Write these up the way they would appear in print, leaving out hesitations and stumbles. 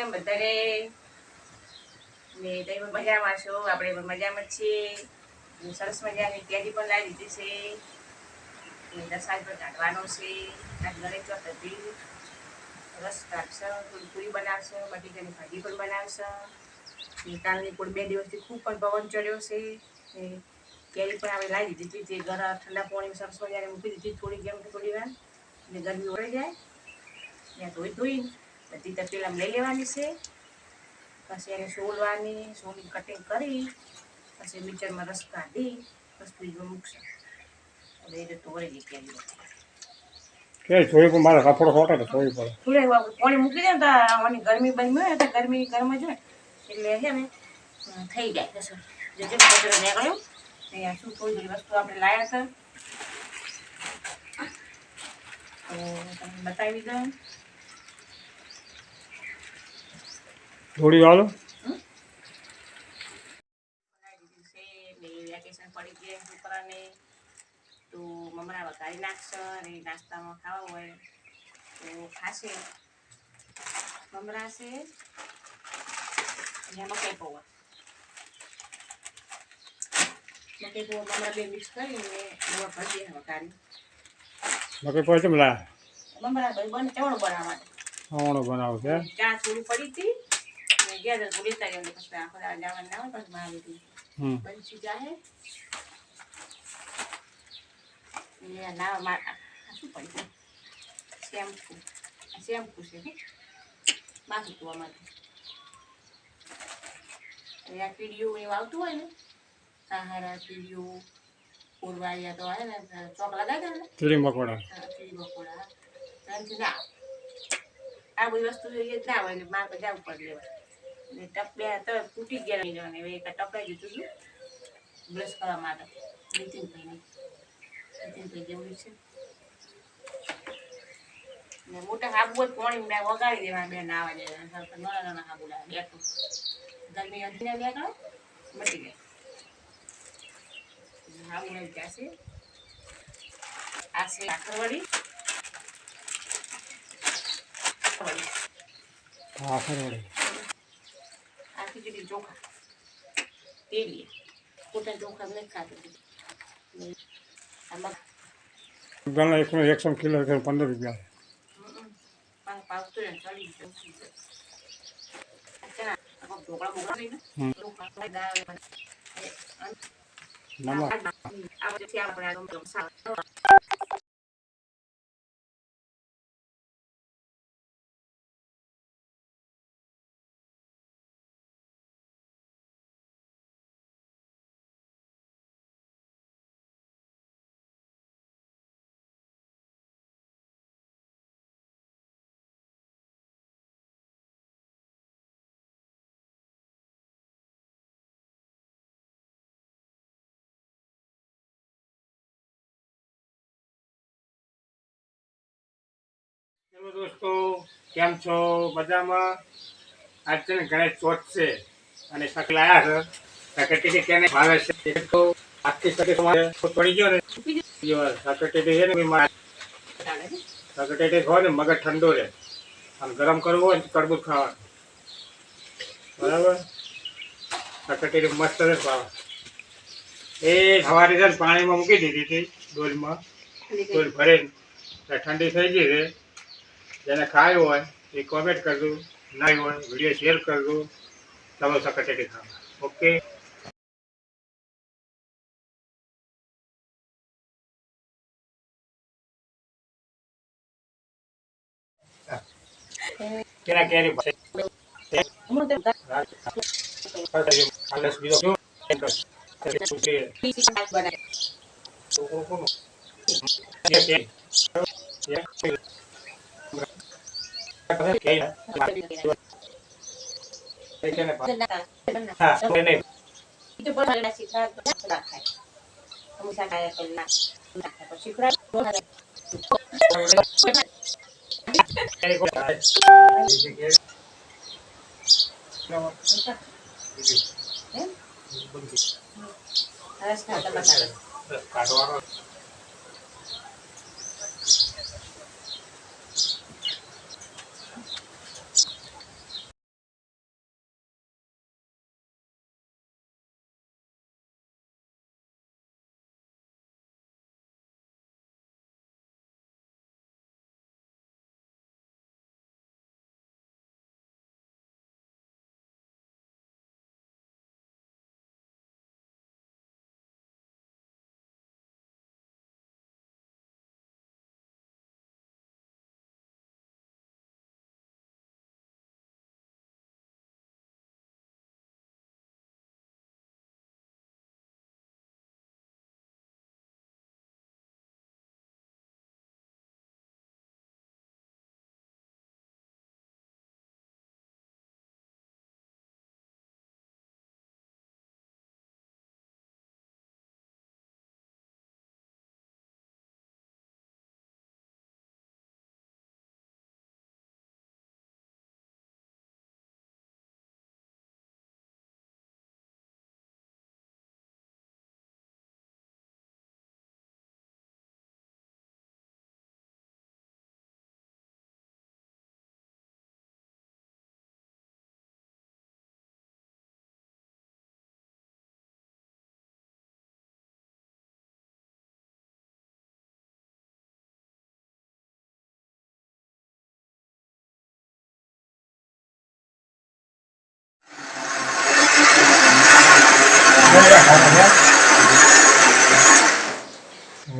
કેમ બધાને ને તમે મજામાં છો? આપણે પણ મજામાં છીએ. સરસ મજાની કેરી પણ લાવી દીધી છે. રસાદ પણ કાઢવાનો છે. આજ ગણેશ ચોથથી રસ કાઢશે, થોડી પૂરી બનાવશે, બટેકાની ભાજી પણ બનાવશે. કાલની પણ 2 દિવસથી ખૂબ પણ પવન ચડ્યો છે. કેરી પણ આપણે લાવી દીધી હતી. જે ઘર ઠંડા પાણી સરસ મજાને મૂકી દીધી થોડી વાર, ને ગરમી ઓળી જાય ત્યાં ધોઈને બધી તપેલામાં લઈ લેવાની છે. પછી એને સોલવાની, સોલી કટિંગ કરી પછી મિક્સરમાં રસ કાઢી પછી ફ્રીજમાં મૂકશે. હવે એ તો વળી ગઈ કેરી કે જોઈ પણ મારે રફડો ખોટે તો જોઈ પડે. થોડે પાણી મૂકી દે ને તો આની ગરમી બંધ હોય તો ગરમી ગરમ જ હોય એટલે છે ને થઈ જાય. સર જે કચરો નીકળ્યો અહીંયા શું થોડી થોડી વસ્તુ આપણે લાવ્યા હતા તો તમને બતાવી દઉં. થોડી વાળો વેકેશન પડી ગયા છોકરાને તો મમરા વઘારી નાખશે અને નાસ્તામાં ખાવા હોય તો ખાશે. મમરા છે અને મકાઈ પૌવા મમરા બે મિક્સ કરીને એમાં ભરી દે વઘારી. મકાઈ પૌવા કેમ લાયા? મમરા બને ચવણો બનાવવા માટે. ચવણો બનાવું છે. ચા થોડી પડી હતી ને ગયા તો લેતા ગયા પછી આખો જવાનું ના હોય પછી બનાવી હતી. બનશી જાય ના શું પડી શેમ્પુ છે માથું ધોવા માટે. આ કીડીઓ એવું આવતું હોય ને સહારા કીડીઓ ઉરવાયા તો આવે ને ચોક લગાવી દે ને કીડી મકોડા ના આ બધી વસ્તુ જોઈએ જ ના હોય એટલે મારે જવું પડે લેવા. ને ટપ બે તો તૂટી ગયા નહીં જવાને હવે એક ટપાઈ દીધું હતું બ્રશ કરવા માટે. નીતિનભાઈ જેવડી છે ને મોટા હાબુ જ પાણી વગાડી દેવા બે નાવા જાય. નાના નાના હાબુ લાવે બેઠું ગરમી હતી ને બેઠો મટી જાય. હાબુ લઈ જશે. આ છે આખરવડી આ ખીચડી ચોખા તેલી ખોટા ચોખા નહીં ખાતું. આમાં 100 કિલો 15 રૂપિયા. પાવતું ને ચડી ઢોકળા મોકલા નહીં હેલો દોસ્તો, કેમ છો? મજામાં? આજ છે ને ગણેશ ચોથ છે અને શાક લાયા છે. શાકટેટી કેને ભાવે છે તો આજથી શાકે તમારે પડી ગયો ને શાકટેટી છે ને શાકટેટી હોય ને મગજ ઠંડો રહે આમ ગરમ કરવું હોય ને તરબૂચ ખાવાનું બરાબર. શાકટેટી મસ્ત રહે ભાવે. એ સવારે છે ને પાણીમાં મૂકી દીધી હતી ડોલમાં ડોલ ભરીને ઠંડી થઈ ગઈ છે. જેને ખાયું હોય એ કોમેન્ટ કરજો, નહીં હોય વિડીયો શેર કરજો. ચાલો શાકટેટી ખાવા. ઓકે. કેરા કેરી કાઢવાનો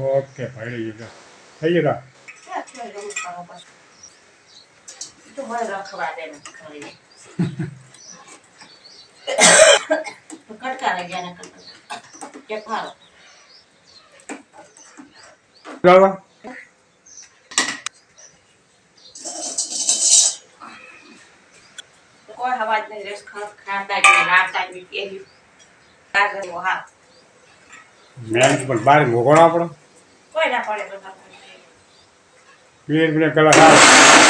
ઓકે ભાઈ થઈ ગયું તો મને રખવા દે ને કરીને કટકા લઈ ગયા ને કે ખાઓ બરાબર કોઈ અવાજ નહીં રેસ ખાતા કે રાતા કે એવી કાગળ હા મેં પણ બહાર મોકલો આપણો કોઈ ના પડે તો 20 મિનિટ કલાક આવે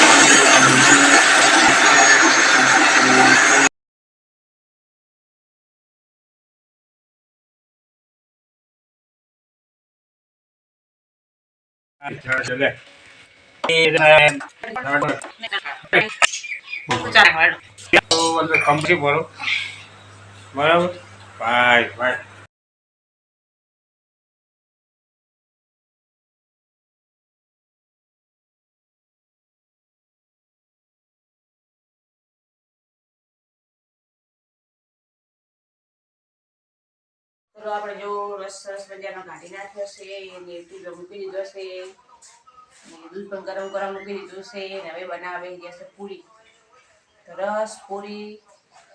કંપની ભરો બરાબર ભાઈ ભાઈ તો આપણે જો રસ મજાનો કાઢી નાખ્યો છે એને ટીલો મૂકી દીધો છે અને દૂધ પણ ગરમ ગરમ મૂકી દીધું છે અને હવે બનાવી જશે પૂરી તો રસ પૂરી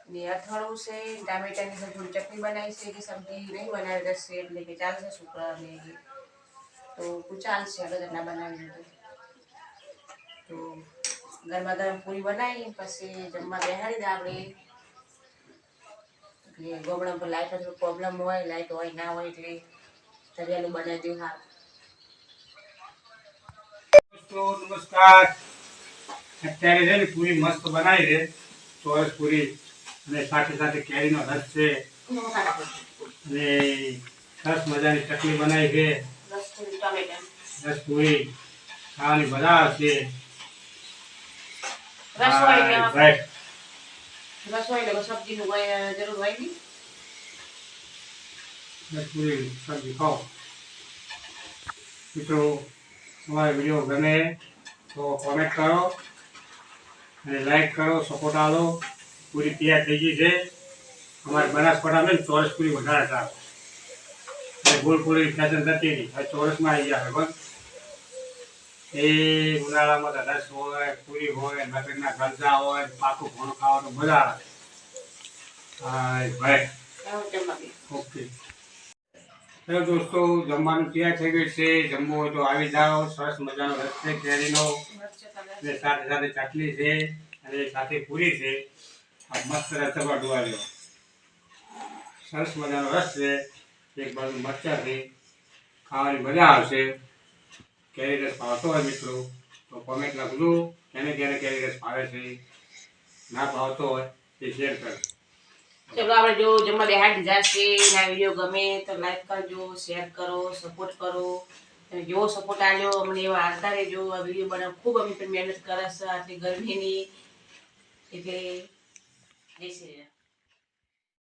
ને અથાણું છે ટામેટાની થોડી ચટણી બનાવી છે કે સબ્જી નહીં બનાવી દશે એટલે કે ચાલશે શુક્ર ને તો ચાલશે અગર ના બનાવી તો ગરમા ગરમ પૂરી બનાવી પછી જમવા બેહાડી દે આપણે એટલે ગોબડા પર લાઈટ થોડું પ્રોબ્લેમ હોય લાઈટ હોય ના હોય એટલે તરિયાલું બનાવી દઉં હા તો નમસ્કાર અત્યારે છે ને પૂરી મસ્ત બનાવી છે ચોરસ પૂરી અને સાથે સાથે કેરીનો રસ છે અને સરસ મજાની ચટણી બનાવી છે રસ પૂરી ખાવાની મજા આવશે રસોઈ એટલે સબ્જીનું કોઈ જરૂર હોય નહીં રસ પૂરી સબ્જી ખાઓ મિત્રો તમારો વિડીયો ગમે તો કોમેન્ટ કરો અને લાઈક કરો સપોર્ટ આપો પૂરી તૈયાર થઈ ગઈ છે અમારે બનાસકાંઠામાં ચોરસ પૂરી વધારે ચાલે અને ગોળ પૂરી ફેશન થતી નહીં હવે ચોરસમાં આવી ગયા પણ એ ઉનાળામાં તો રસ હોય પૂરી હોય લગ્નના ગરજા હોય પાકું ઘણું ખાવાનું મજા આવે ભાઈ ઓકે ચલો દોસ્તો જમવાનું તૈયાર થઈ ગયું છે જમવું હોય તો આવી જાઓ સરસ મજાનો રસ છે કેરીનો અને સાથે સાથે ચટણી છે અને સાથે પૂરી છે આ મસ્ત રસમાં ડુવાડ્યો સરસ મજાનો રસ છે એક બાજુ મરચાં છે ખાવાની મજા આવશે કેરી રસ ભાવતો હોય મિત્રો તો કોમેન્ટ લખજો કેને કેરી રસ ભાવે છે ના ભાવતો હોય તે શેર કરો ચલો આપણે જો જમવા બેહાડી દીધા છે આ વિડીયો ગમે તો લાઈક કરજો શેર કરો સપોર્ટ કરો તમે જેવો સપોર્ટ આલ્યો અમને એવા આવતા રહેજો આ વિડીયો બનાવ ખૂબ અમે પણ મહેનત કરે છે આટલી ગરમીની એટલે જય શ્રી રામ